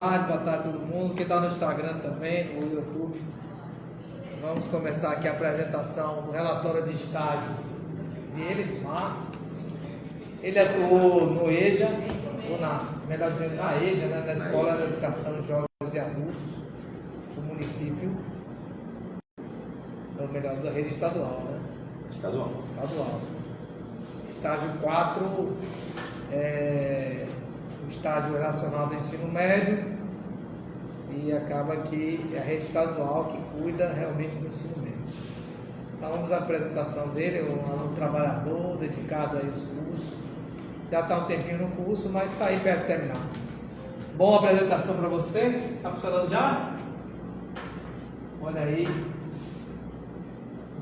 Boa tarde a todo mundo, quem está no Instagram também, no YouTube. Vamos começar aqui a apresentação do relatório de estágio de Elismar. Ele atuou no EJA, ou melhor dizendo, na EJA, né, na Escola de Educação de Jovens e Adultos do município, ou melhor, da rede estadual, né? Estadual. Estágio 4, o estágio relacionado ao ensino médio, e acaba que é a rede estadual que cuida realmente do ensino médio. Então vamos à apresentação dele, um aluno trabalhador, dedicado aí aos cursos. Já está um tempinho no curso, mas está aí perto de terminar. Boa apresentação para você. Está funcionando já? Olha aí.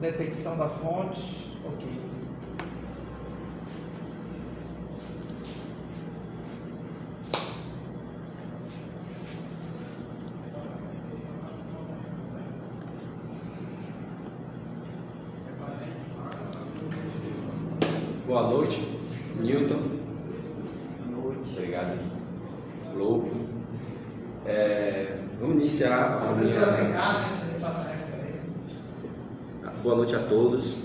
Detecção da fonte. Ok. Boa noite, Newton. Boa noite. Obrigado, Lobo. Vamos iniciar. Boa noite a todos.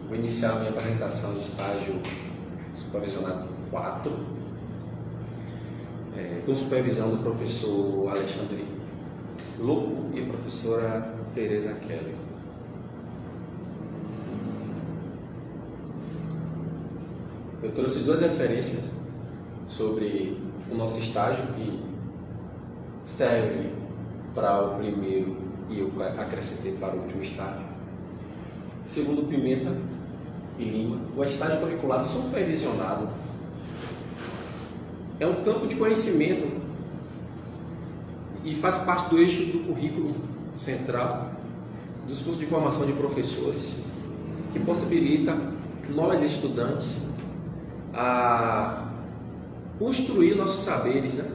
Vou iniciar a minha apresentação de estágio supervisionado 4, com supervisão do professor Alexandre Lobo e professora Tereza Kelly. Eu trouxe duas referências sobre o nosso estágio que serve para o primeiro e eu acrescentei para o último estágio. Segundo Pimenta e Lima, o estágio curricular supervisionado é um campo de conhecimento e faz parte do eixo do currículo central dos cursos de formação de professores, que possibilita nós estudantes a construir nossos saberes, né?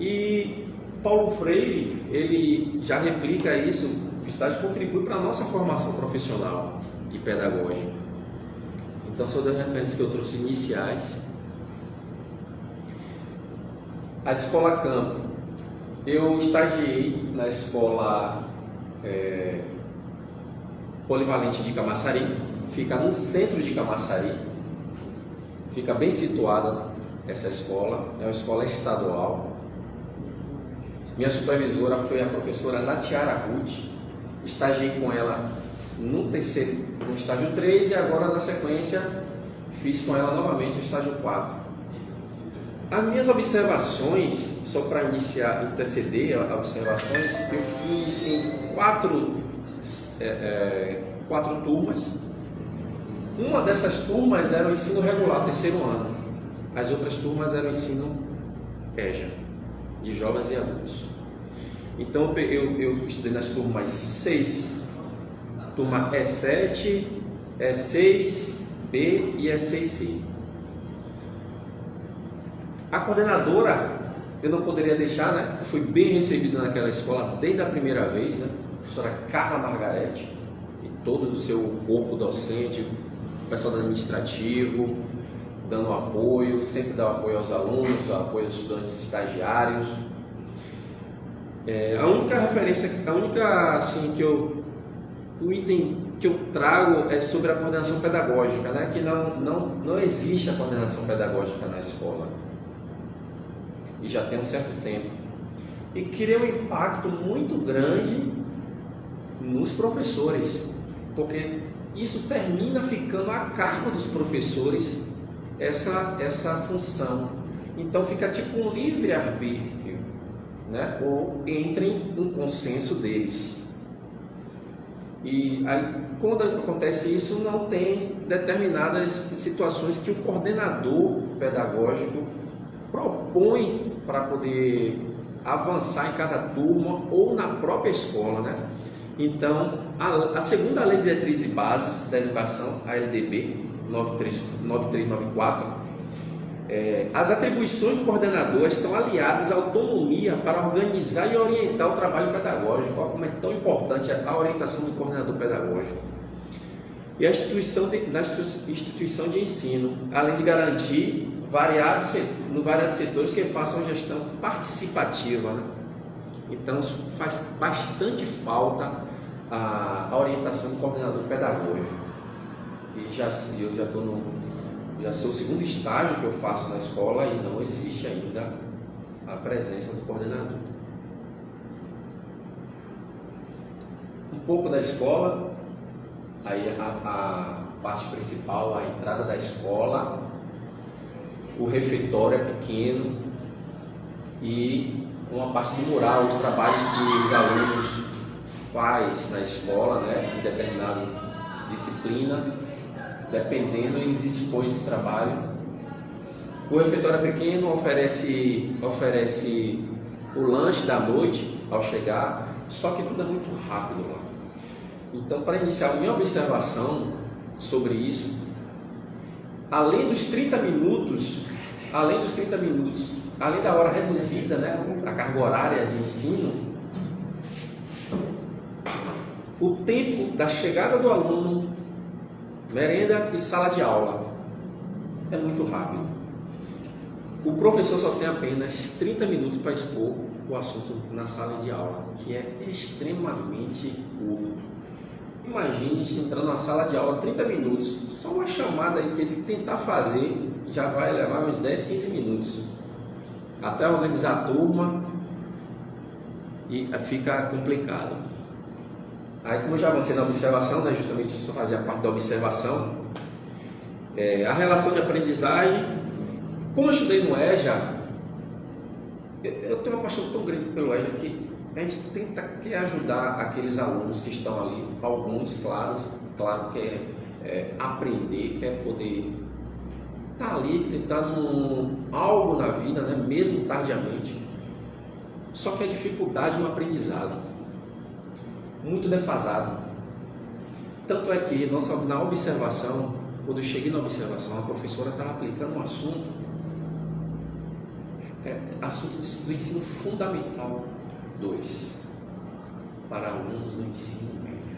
E Paulo Freire, ele já replica isso, o estágio contribui para a nossa formação profissional e pedagógica. Então são duas referências que eu trouxe iniciais. A Escola Campo, eu estagiei na Escola Polivalente de Camaçari, fica no centro de Camaçari. Fica bem situada essa escola, é uma escola estadual. Minha supervisora foi a professora Natiara Ruth, estagiei com ela no estágio 3 e agora na sequência fiz com ela novamente o estágio 4. As minhas observações, só para anteceder as observações, eu fiz em quatro turmas. Uma dessas turmas era o ensino regular, terceiro ano. As outras turmas eram o ensino EJA, de jovens e adultos. Então eu estudei nas turmas 6, turma E7, E6, B e E6C. A coordenadora, eu não poderia deixar, né? Fui bem recebido naquela escola desde a primeira vez, né? A professora Carla Margarete e todo o seu corpo docente, o pessoal do administrativo, dando apoio, sempre dá apoio aos alunos, apoio aos estudantes estagiários. A única referência, o item que eu trago é sobre a coordenação pedagógica, né? Que não existe a coordenação pedagógica na escola, e já tem um certo tempo, e cria um impacto muito grande nos professores, porque isso termina ficando a cargo dos professores, essa função. Então fica tipo um livre-arbítrio, né? Ou entrem um consenso deles. E aí, quando acontece isso, não tem determinadas situações que o coordenador pedagógico propõe para poder avançar em cada turma ou na própria escola, né? Então, a segunda Lei de Diretrizes e Bases da Educação, a LDB 9394, as atribuições do coordenador estão aliadas à autonomia para organizar e orientar o trabalho pedagógico. Olha como é tão importante a orientação do coordenador pedagógico. E a instituição de ensino, além de garantir variados setores que façam gestão participativa, né? Então faz bastante falta a orientação do coordenador pedagógico. E já sou o segundo estágio que eu faço na escola e não existe ainda a presença do coordenador. Um pouco da escola, aí a parte principal, a entrada da escola, o refeitório é pequeno e uma parte do mural, os trabalhos que os alunos fazem na escola, né, em determinada disciplina, dependendo, eles expõem esse trabalho. O refeitório é pequeno, oferece o lanche da noite ao chegar, só que tudo é muito rápido lá. Então, para iniciar a minha observação sobre isso, além dos 30 minutos, além da hora reduzida, né, a carga horária de ensino, o tempo da chegada do aluno, merenda e sala de aula é muito rápido. O professor só tem apenas 30 minutos para expor o assunto na sala de aula, que é extremamente curto. Imagine se entrando na sala de aula 30 minutos, só uma chamada aí que ele tentar fazer já vai levar uns 10, 15 minutos até organizar a turma e fica complicado. Aí, como eu já avancei na observação, né, justamente isso fazia parte da observação, a relação de aprendizagem. Como eu estudei no EJA, eu tenho uma paixão tão grande pelo EJA que a gente quer ajudar aqueles alunos que estão ali, alguns, claro, quer aprender, quer poder estar ali tentando algo na vida, né, mesmo tardiamente. Só que a dificuldade no aprendizado, muito defasado. Tanto é que na observação, quando eu cheguei na observação, a professora estava aplicando um assunto do ensino fundamental 2 para alunos do ensino médio.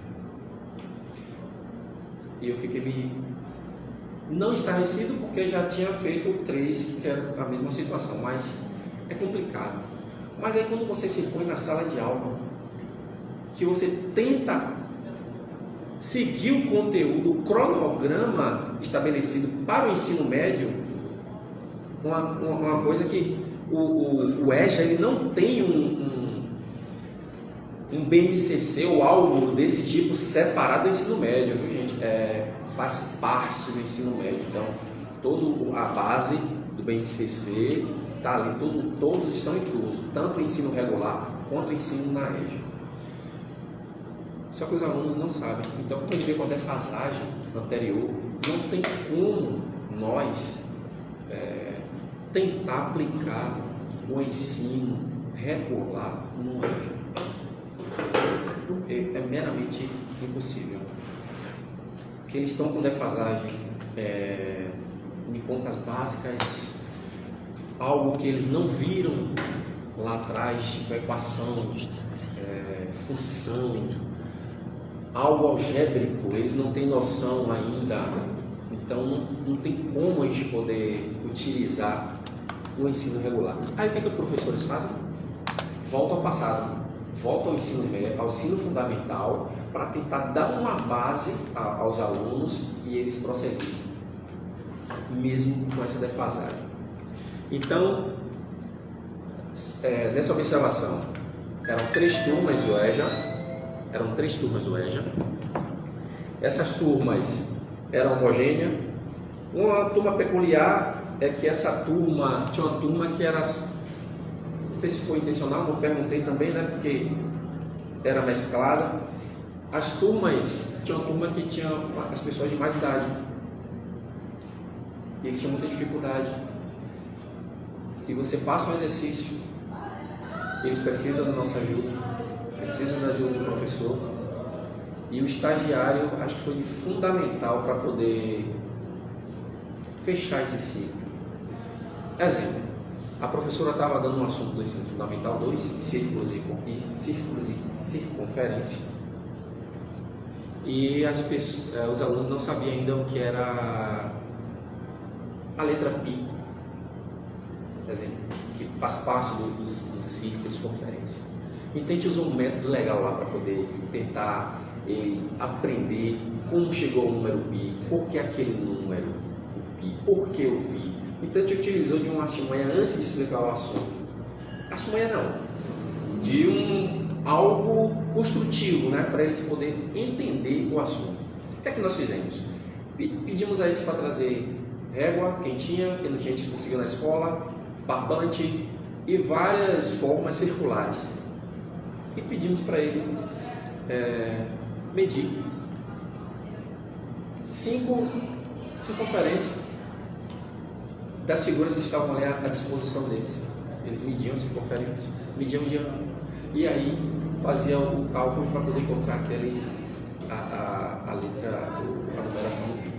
E eu fiquei não estarrecido porque já tinha feito o 3, que era a mesma situação, mas é complicado. Mas aí quando você se põe na sala de aula, que você tenta seguir o conteúdo, o cronograma estabelecido para o ensino médio, uma coisa que o EJA ele não tem um BNCC ou algo desse tipo separado do ensino médio, viu, gente? Faz parte do ensino médio, então toda a base do BNCC está ali, todos estão inclusos, tanto o ensino regular quanto o ensino na EJA. Só que os alunos não sabem. Então, quando a gente vê com a defasagem anterior, não tem como nós tentar aplicar o ensino regular no EJA. É meramente impossível. Porque eles estão com defasagem de contas básicas, algo que eles não viram lá atrás, tipo equação, função, algo algébrico, eles não têm noção ainda. Então não tem como a gente poder utilizar o ensino regular. Aí o que os professores fazem? Voltam ao passado, voltam ao ensino fundamental, para tentar dar uma base aos alunos e eles prosseguirem, mesmo com essa defasagem. Então, nessa observação, eram 3 turmas do EJA, essas turmas eram homogêneas. Uma turma peculiar é que essa turma, tinha uma turma que era, não sei se foi intencional, não perguntei também, né, porque era mesclada. As turmas, tinha uma turma que tinha as pessoas de mais idade, e eles tinham muita dificuldade. E você passa um exercício, eles precisam da nossa ajuda, precisam da ajuda do professor, e o estagiário acho que foi fundamental para poder fechar esse ciclo. Exemplo, a professora estava dando um assunto do ensino fundamental 2, círculos e circunferência, e os alunos não sabiam ainda o que era a letra π exemplo, que faz parte dos círculos de conferência. Então a gente usa um método legal lá para poder tentar aprender como chegou ao número pi, por que aquele número, o pi, por que o pi. Então a gente utilizou de uma artimanha antes de explicar o assunto. Artimanha não, de algo construtivo, né, para eles poderem entender o assunto. O que é que nós fizemos? Pedimos a eles para trazer régua, quem tinha, quem não tinha, a gente conseguiu na escola, barbante e várias formas circulares. E pedimos para ele medir 5 circunferências das figuras que estavam ali à disposição deles. Eles mediam a circunferência, mediam o diâmetro e aí faziam o cálculo para poder encontrar a letra, a numeração do pi.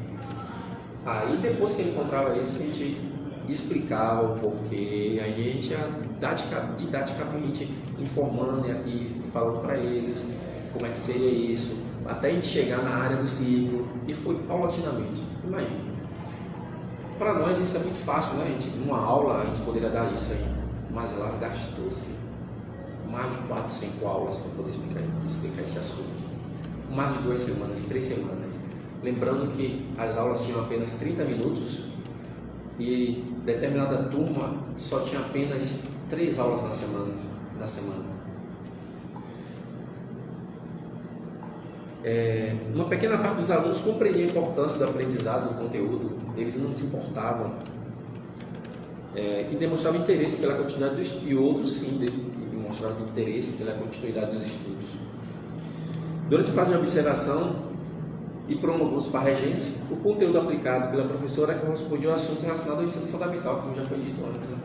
Aí depois que ele encontrava isso, a gente explicava o porquê, aí a gente ia didaticamente informando e falando para eles como é que seria isso, até a gente chegar na área do círculo, e foi paulatinamente. Imagina, para nós isso é muito fácil, né? Numa aula a gente poderia dar isso aí, mas lá gastou-se mais de 4, 5 aulas para poder explicar esse assunto, mais de 2 semanas, 3 semanas, lembrando que as aulas tinham apenas 30 minutos e determinada turma só tinha apenas 3 aulas na semana. Uma pequena parte dos alunos compreendia a importância do aprendizado do conteúdo, eles não se importavam e demonstravam interesse pela continuidade dos estudos, e outros sim demonstravam interesse pela continuidade dos estudos. Durante a fase de observação e promoveu-se para a regência, o conteúdo aplicado pela professora correspondia ao assunto relacionado ao ensino fundamental, como já foi dito antes, né?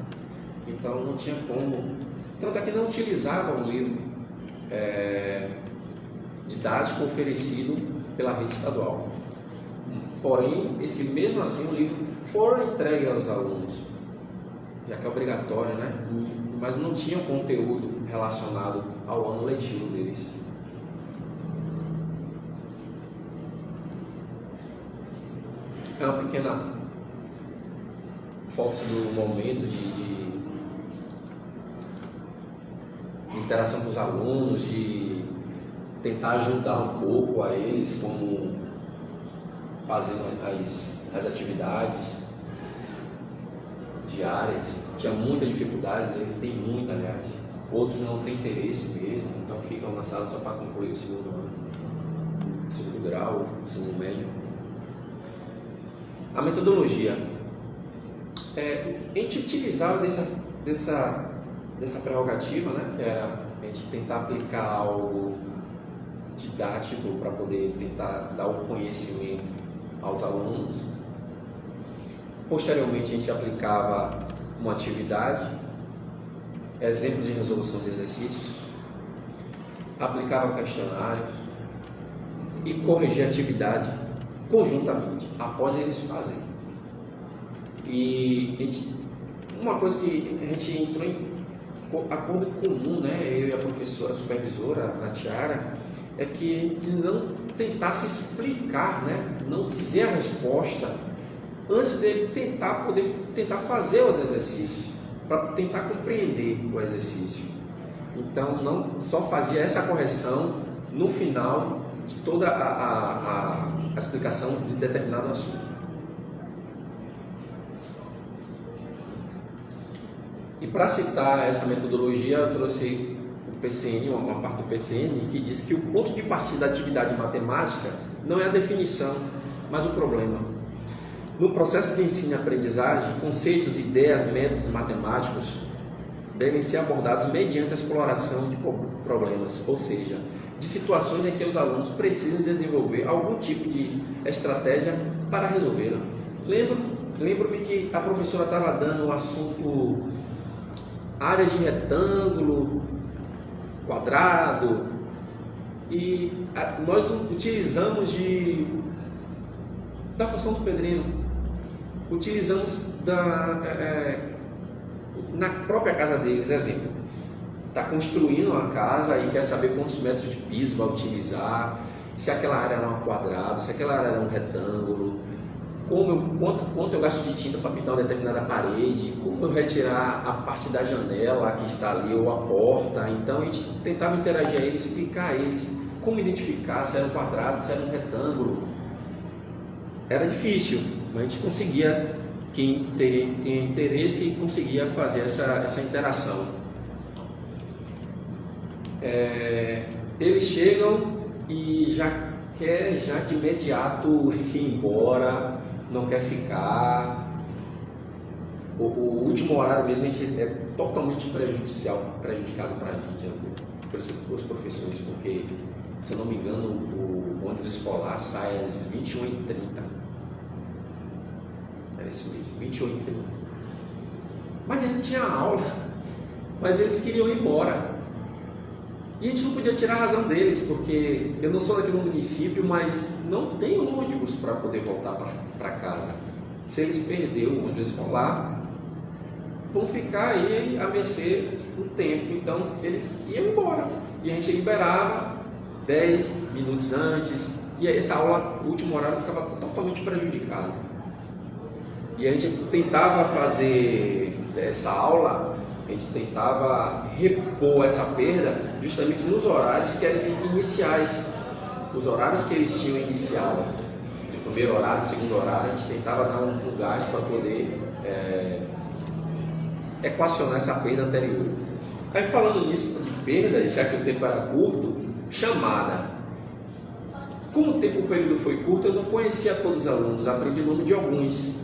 Então não tinha como. Tanto é que não utilizava um livro didático oferecido pela rede estadual. Porém, mesmo assim, o livro foi entregue aos alunos, já que é obrigatório, né? Mas não tinha conteúdo relacionado ao ano letivo deles. É uma pequena foto do momento de interação com os alunos, de tentar ajudar um pouco a eles, como fazendo as atividades diárias. Tinha muita dificuldade, eles têm muita, aliás. Outros não têm interesse mesmo, então ficam na sala só para concluir o segundo ano, segundo grau, segundo médio. A metodologia, a gente utilizava dessa prerrogativa, né, que era a gente tentar aplicar algo didático para poder tentar dar o conhecimento aos alunos. Posteriormente a gente aplicava uma atividade, exemplo de resolução de exercícios, aplicava questionários e corrigia a atividade conjuntamente, após eles fazerem. E uma coisa que a gente entrou em acordo comum, né, eu e a professora, a supervisora, a Tiara, é que não tentasse explicar, né, não dizer a resposta antes dele tentar fazer os exercícios, para tentar compreender o exercício. Então não só fazia essa correção no final de toda a explicação de determinado assunto. E para citar essa metodologia, eu trouxe o PCN, uma parte do PCN, que diz que o ponto de partida da atividade matemática não é a definição, mas o problema. No processo de ensino e aprendizagem, conceitos, ideias, métodos matemáticos devem ser abordados mediante a exploração de problemas, ou seja, de situações em que os alunos precisam desenvolver algum tipo de estratégia para resolvê-la. Lembro-me que a professora estava dando o assunto áreas de retângulo, quadrado, e nós utilizamos da função do pedreiro, utilizamos na própria casa deles. Exemplo, está construindo uma casa e quer saber quantos metros de piso vai utilizar, se aquela área era um quadrado, se aquela área era um retângulo, quanto eu gasto de tinta para pintar uma determinada parede, como eu retirar a parte da janela que está ali ou a porta. Então a gente tentava interagir a eles, explicar a eles como identificar se era um quadrado, se era um retângulo. Era difícil, mas a gente conseguia, quem tinha interesse, conseguia fazer essa interação. Eles chegam e já quer de imediato ir embora, não quer ficar. O último horário mesmo a gente é totalmente prejudicado para a gente, os professores, porque, se eu não me engano, o ônibus escolar sai às 21h30. É isso mesmo, 21h30. Mas a gente tinha aula, mas eles queriam ir embora. E a gente não podia tirar a razão deles, porque eu não sou daqui no município, mas não tem ônibus para poder voltar para casa. Se eles perderem o ônibus escolar, vão ficar aí a mercê do tempo. Então eles iam embora. E a gente liberava 10 minutos antes. E aí essa aula, o último horário, ficava totalmente prejudicado. E a gente tentava fazer essa aula, a gente tentava repor essa perda justamente nos horários que eram iniciais. Os horários que eles tinham inicial, o primeiro horário, o segundo horário, a gente tentava dar um gás para poder equacionar essa perda anterior. Aí, falando nisso de perda, já que o tempo era curto, chamada. Como o período foi curto, eu não conhecia todos os alunos, aprendi o nome de alguns.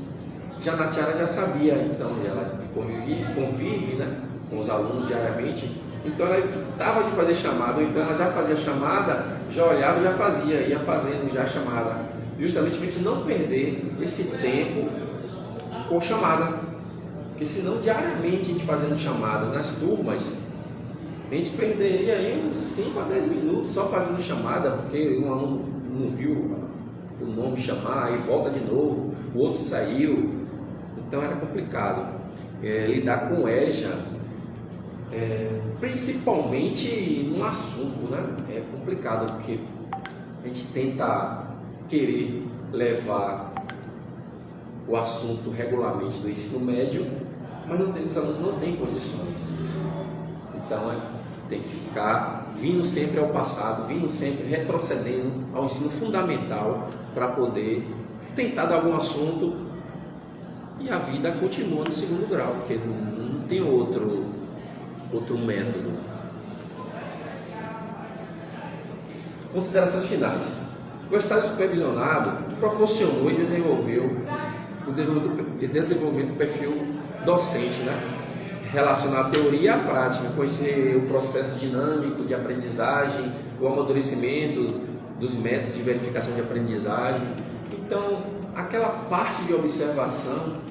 Já a Natiara já sabia, então ela convive, né, com os alunos diariamente, então ela evitava de fazer chamada, ou então ela já fazia chamada, já olhava e já fazia, ia fazendo já a chamada, justamente para a gente não perder esse tempo com chamada, porque senão diariamente a gente fazendo chamada nas turmas, a gente perderia aí uns 5 a 10 minutos só fazendo chamada, porque um aluno não viu o nome chamar, aí volta de novo, o outro saiu. Então era complicado lidar com EJA, principalmente no assunto, né? É complicado porque a gente tenta querer levar o assunto regularmente do ensino médio, mas os alunos não têm condições disso. Então tem que ficar vindo sempre ao passado, vindo sempre retrocedendo ao ensino fundamental para poder tentar dar algum assunto. E a vida continua no segundo grau, porque não tem outro método. Considerações finais. O estágio supervisionado proporcionou e desenvolveu o desenvolvimento do perfil docente, né? Relacionar a teoria à prática, conhecer o processo dinâmico de aprendizagem, o amadurecimento dos métodos de verificação de aprendizagem. Então, aquela parte de observação,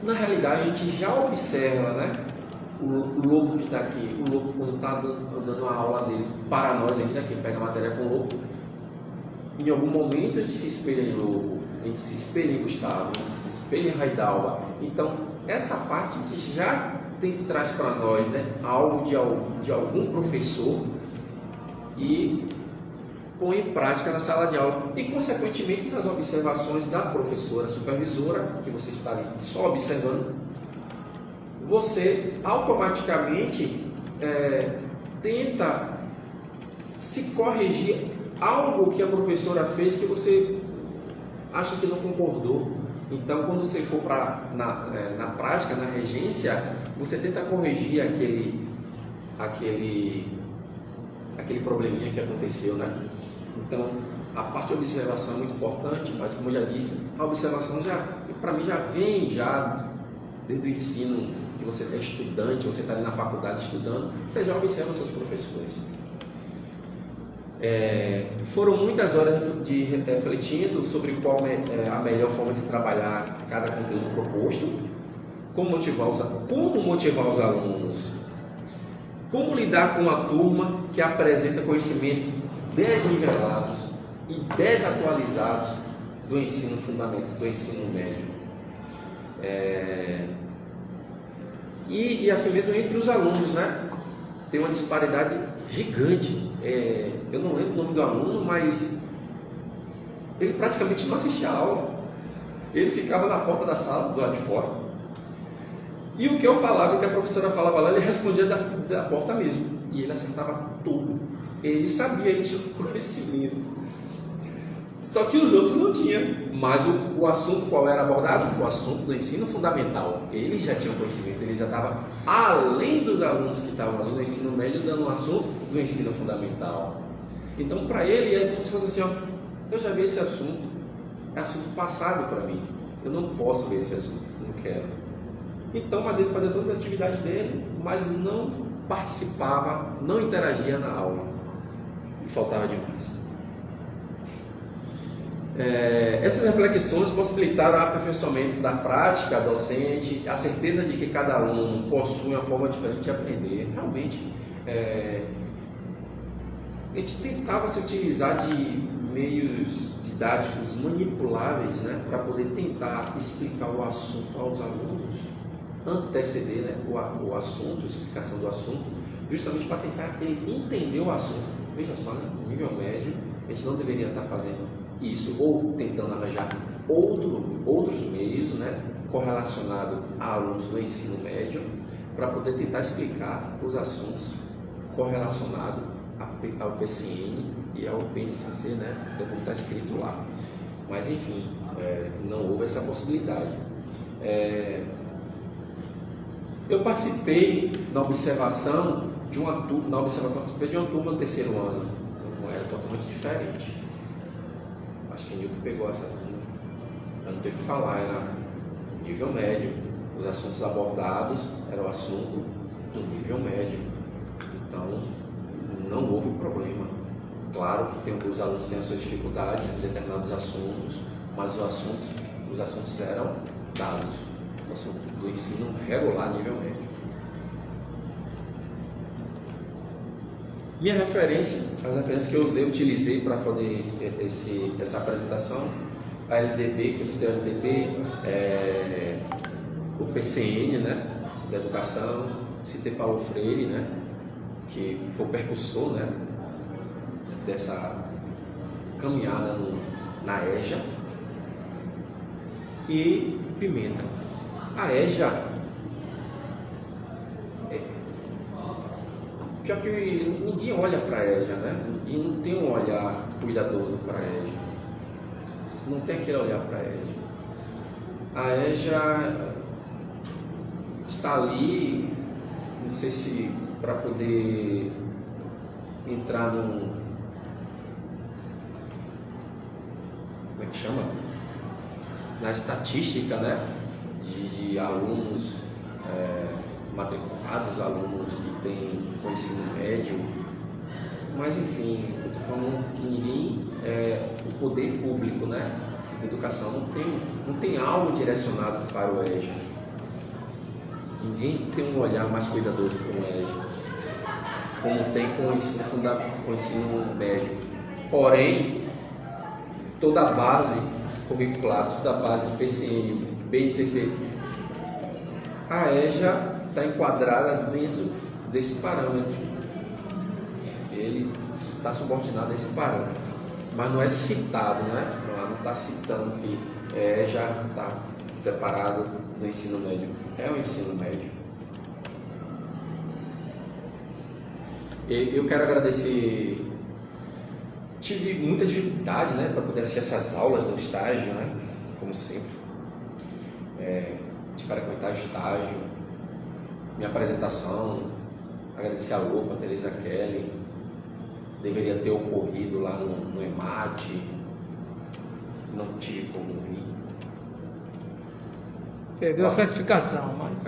na realidade a gente já observa, né? O lobo que está aqui, o lobo quando está dando a aula dele, para nós ainda, quem pega a matéria com o lobo, em algum momento a gente se espelha em lobo, a gente se espelha em Gustavo, a gente se espelha em Raidalva. Então, essa parte a gente já traz para nós, né? Algo de algum professor e põe em prática na sala de aula e, consequentemente, nas observações da professora supervisora, que você está ali só observando, você automaticamente tenta se corrigir algo que a professora fez que você acha que não concordou. Então, quando você for na prática, na regência, você tenta corrigir aquele probleminha que aconteceu, né? Então, a parte de observação é muito importante, mas, como eu já disse, a observação para mim já vem desde o ensino, que você é estudante, você está ali na faculdade estudando, você já observa seus professores. Foram muitas horas de refletindo sobre qual é a melhor forma de trabalhar cada conteúdo proposto, como motivar os alunos, como lidar com uma turma que apresenta conhecimentos desnivelados e desatualizados do ensino fundamental, do ensino médio. E assim mesmo entre os alunos, né? Tem uma disparidade gigante. Eu não lembro o nome do aluno, mas ele praticamente não assistia a aula. ele ficava na porta da sala, do lado de fora. E o que eu falava, o que a professora falava lá, ele respondia da porta mesmo. E ele acertava tudo. Ele sabia, ele tinha conhecimento. Só que os outros não tinham. Mas o assunto qual era abordado? O assunto do ensino fundamental. Ele já tinha conhecimento, ele já estava além dos alunos que estavam ali no ensino médio, dando um assunto do ensino fundamental. Então, para ele, é como se fosse assim, ó, eu já vi esse assunto, é assunto passado para mim. Eu não posso ver esse assunto, não quero. Então, mas ele fazia todas as atividades dele, mas não participava, não interagia na aula. E faltava demais. Essas reflexões possibilitaram o aperfeiçoamento da prática docente, a certeza de que cada aluno possui uma forma diferente de aprender. Realmente, a gente tentava se utilizar de meios didáticos manipuláveis, né, para poder tentar explicar o assunto aos alunos, anteceder, né, o assunto, a explicação do assunto, justamente para tentar ele entender o assunto. Veja só, né, no nível médio, a gente não deveria estar fazendo isso, ou tentando arranjar outros meios, né, correlacionados a alunos do ensino médio, para poder tentar explicar os assuntos correlacionados ao PCN e ao PNCC, né, como está escrito lá. Mas enfim, não houve essa possibilidade. Eu participei da observação de uma turma, no terceiro ano, era totalmente diferente. Acho que Newton pegou essa turma, eu não tenho que falar, era nível médio, os assuntos abordados eram o assunto do nível médio, então não houve problema. Claro que os alunos têm as suas dificuldades em determinados assuntos, mas os assuntos eram dados, o assunto do ensino regular nível médio. As referências que eu utilizei para poder essa apresentação, a LDB, que eu citei a LDB, o PCN, né, da educação, citei Paulo Freire, né, que foi o percussor, né, dessa caminhada na EJA, e Pimenta. A EJA, pior que ninguém olha para a EJA, né? Ninguém não tem um olhar cuidadoso para a EJA. Não tem aquele olhar para a EJA. A EJA está ali, não sei se para poder entrar como é que chama? Na estatística, né? De alunos matriculados, alunos que têm o ensino médio, mas enfim, eu estou falando que ninguém, o poder público, né, de educação não tem algo direcionado para o EJA. Ninguém tem um olhar mais cuidadoso com o EJA, como tem com o ensino médio. Porém, toda a base curricular, toda a base PCN, BNCC, a EJA está enquadrada dentro desse parâmetro. Ele está subordinado a esse parâmetro, mas não é citado, né? Não está citando que EJA está separado do ensino médio. É o ensino médio. Eu quero agradecer. Tive muita dificuldade, né, para poder assistir essas aulas no estágio, né? Como sempre. De frequentar estágio, minha apresentação, agradecer a Lopa, a Teresa Kelly, deveria ter ocorrido lá no EMAT, não tive como vir. Perdeu a certificação, mas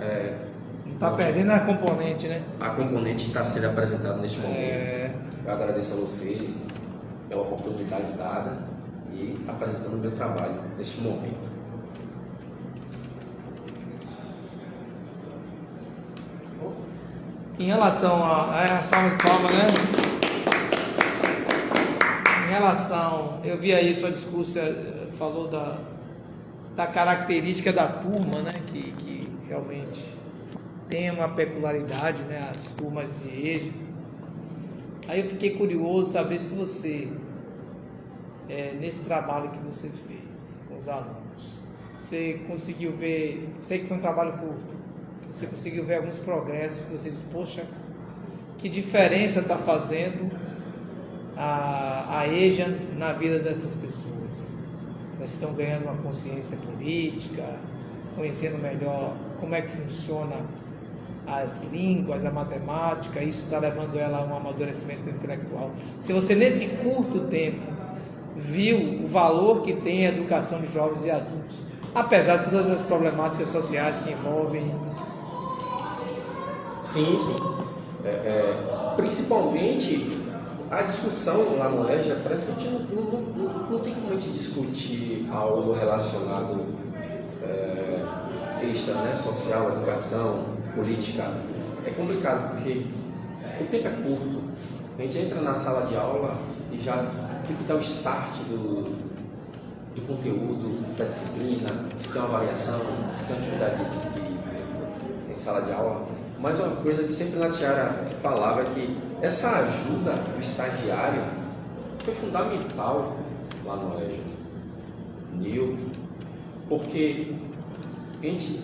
não está perdendo a componente, né? A componente está sendo apresentada neste momento. Eu agradeço a vocês pela oportunidade dada e apresentando o meu trabalho neste momento. Em relação a salva de palmas, né? Em relação, eu vi aí sua discurso, falou da característica da turma, né? Que realmente tem uma peculiaridade, né? As turmas de EJA. Aí eu fiquei curioso saber se você, nesse trabalho que você fez com os alunos, você conseguiu ver, sei que foi um trabalho curto, você conseguiu ver alguns progressos, você diz, poxa, que diferença está fazendo a EJA na vida dessas pessoas? Elas estão ganhando uma consciência política, conhecendo melhor como é que funciona as línguas, a matemática, isso está levando ela a um amadurecimento intelectual. Se você nesse curto tempo viu o valor que tem a educação de jovens e adultos, apesar de todas as problemáticas sociais que envolvem. Sim. Principalmente a discussão lá no EJA, parece que a gente não tem como a gente discutir algo relacionado extra, né, social, educação, política. É complicado porque o tempo é curto. A gente entra na sala de aula e já tem que dar o start do conteúdo, da disciplina, se tem uma avaliação, se tem uma atividade em sala de aula. Mas uma coisa que sempre na Tiara falava é que essa ajuda do estagiário foi fundamental lá no EJA, Nilton, porque a gente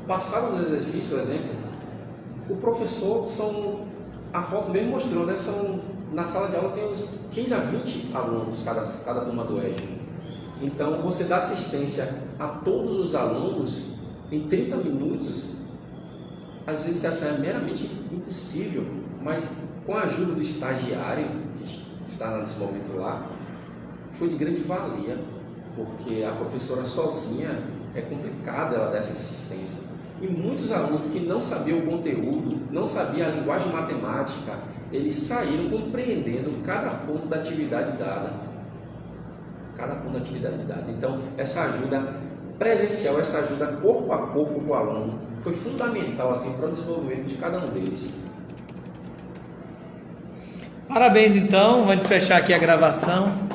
passava os exercícios, por exemplo, o professor a foto mesmo mostrou, né? Na sala de aula tem uns 15 a 20 alunos cada turma do EJA. Então você dá assistência a todos os alunos em 30 minutos. Às vezes você acha meramente impossível, mas com a ajuda do estagiário, que está nesse momento lá, foi de grande valia, porque a professora sozinha é complicado ela dar essa assistência. E muitos alunos que não sabiam o conteúdo, não sabiam a linguagem matemática, eles saíram compreendendo cada ponto da atividade dada. Então, essa ajuda presencial, essa ajuda corpo a corpo com o aluno, foi fundamental assim, para o desenvolvimento de cada um deles. Parabéns então, vamos fechar aqui a gravação.